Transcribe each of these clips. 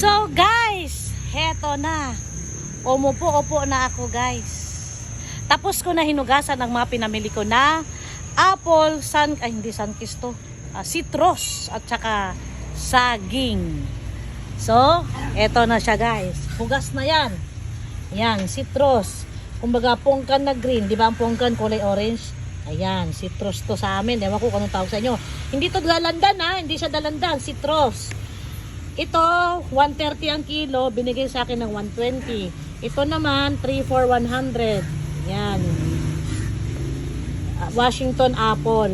So guys, heto na. Umupo-upo na ako guys. Tapos ko na hinugasan ang mga pinamili ko na apple, citrus at saka saging. So, eto na siya guys. Hugas na yan. Yan, citrus. Kumbaga pongkan na green, di ba ang pongkan kulay orange? Ayan, citrus to sa amin. Ewan ko kung anong tawag sa inyo. Hindi to dalandan ha, hindi siya dalandan, citrus. Ito, 130 ang kilo, binigay sa akin ng 120. Ito naman, 3 for 100. Yan. Washington apple.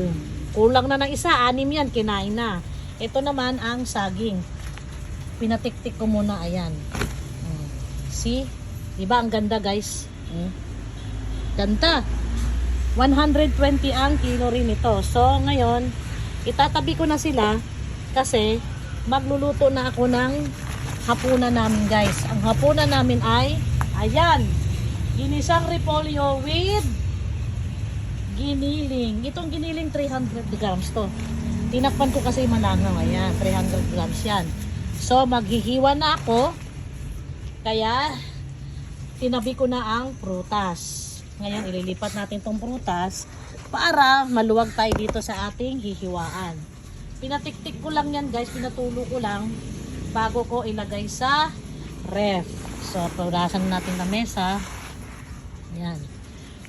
Kulang na ng isa, 6 yan, kinain na. Ito naman ang saging. Pinatiktik ko muna, ayan. See? Diba ang ganda guys? Ganda. 120 ang kilo rin ito. So, ngayon, itatabi ko na sila kasi magluluto na ako ng hapunan namin guys. Ang hapunan namin ay, ayan, ginisang repolyo with giniling. Itong giniling 300 grams to. Tinakpan ko kasi manangaw. Ayan, 300 grams yan. So, maghihiwa na ako. Kaya, tinabi ko na ang prutas. Ngayon, ililipat natin tong prutas para maluwag tayo dito sa ating hihiwaan. Pinatiktik ko lang yan guys, pinatulo ko lang bago ko ilagay sa ref. So, purasan natin na mesa. Yan.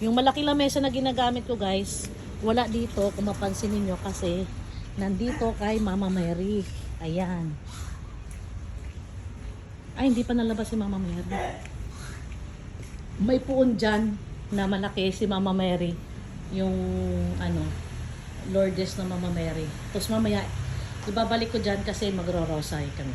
Yung malaki lang mesa na ginagamit ko guys, wala dito kung mapansin niyo kasi nandito kay Mama Mary. Ayan. Ay, hindi pa nalabas si Mama Mary. May puon dyan na malaki si Mama Mary. Yung Lourdes na Mama Mary. Tapos mamaya, ibabalik ko dyan kasi magro-rosary kami.